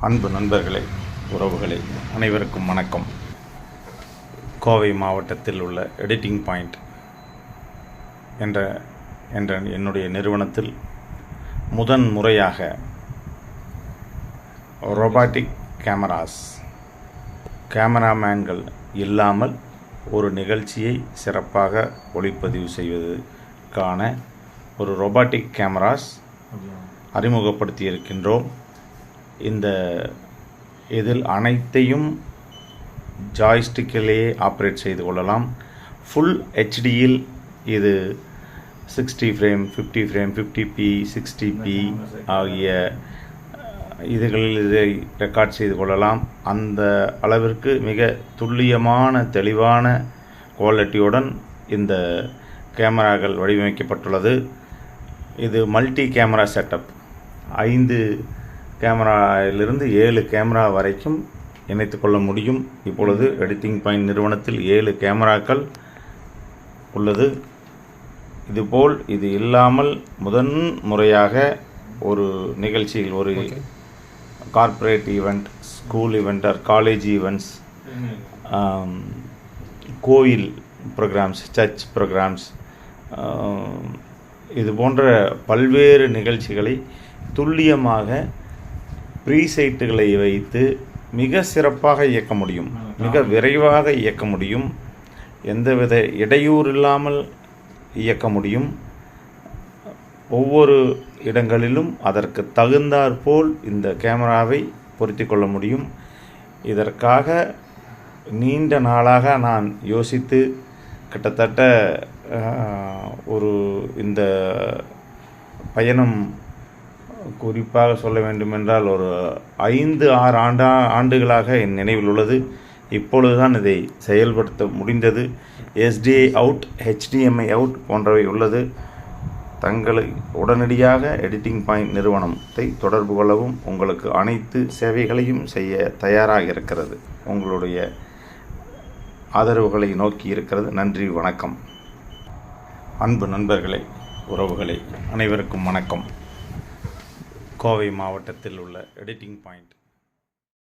அன்பு நண்பர்களே, உறவுகளே, அனைவருக்கும் வணக்கம். கோவை மாவட்டத்தில் உள்ள எடிட்டிங் பாயிண்ட் என்ற என்னுடைய நிறுவனத்தில் முதன் முறையாக ரோபாட்டிக் கேமராமேன்கள் இல்லாமல் ஒரு நிகழ்ச்சியை சிறப்பாக ஒளிப்பதிவு செய்வதற்கான ஒரு ரோபாட்டிக் கேமராஸ் அறிமுகப்படுத்தியிருக்கின்றோம். இதில் அனைத்தையும் ஜாய்ஸ்டிக்கிலேயே ஆப்ரேட் செய்து கொள்ளலாம். ஃபுல் ஹெச்டியில் இது 60 ஃப்ரேம், 50 ஃப்ரேம், 50p, 60p ஆகிய இதுகளில் இதை ரெக்கார்ட் செய்து கொள்ளலாம். அந்த அளவிற்கு மிக துல்லியமான தெளிவான குவாலிட்டியுடன் இந்த கேமராக்கள் வடிவமைக்கப்பட்டுள்ளது. இது மல்டி கேமரா செட்டப். 5 கேமராவிலிருந்து 7 கேமரா வரைக்கும் இணைத்து கொள்ள முடியும். இப்பொழுது எடிட்டிங் பாயிண்ட் நிறுவனத்தில் 7 கேமராக்கள் உள்ளது. இதுபோல் இது இல்லாமல் முதன் முறையாக ஒரு நிகழ்ச்சியில், ஒரு corporate event, school event, college events, கோயில் ப்ரோக்ராம்ஸ், சர்ச் ப்ரோக்ராம்ஸ், இது போன்ற பல்வேறு நிகழ்ச்சிகளை துல்லியமாக ப்ரீசைட்டுகளை வைத்து மிக சிறப்பாக இயக்க முடியும், மிக விரைவாக இயக்க முடியும், எந்தவித இடையூறு இல்லாமல் இயக்க முடியும். ஒவ்வொரு இடங்களிலும் அதற்கு தகுந்தாற்போல் இந்த கேமராவை பொருத்தி கொள்ள முடியும். இதற்காக நீண்ட நாளாக நான் யோசித்து கிட்டத்தட்ட இந்த பயணம் குறிப்பாக சொல்ல வேண்டுமென்றால் ஒரு 5-6 ஆண்டுகளாக என் நினைவில் உள்ளது. இப்பொழுதுதான் இதை செயல்படுத்த முடிந்தது. SDI அவுட், HDMI அவுட் போன்றவை உள்ளது. தங்களை உடனடியாக எடிட்டிங் பாயிண்ட் நிறுவனத்தை தொடர்பு கொள்ளவும் உங்களுக்கு அனைத்து சேவைகளையும் செய்ய தயாராக இருக்கிறது. உங்களுடைய ஆதரவுகளை நோக்கி இருக்கிறது. நன்றி, வணக்கம். அன்பு நண்பர்களே, உறவுகளே, அனைவருக்கும் வணக்கம். கோவை மாவட்டத்தில் உள்ள எடிட்டிங் பாயிண்ட்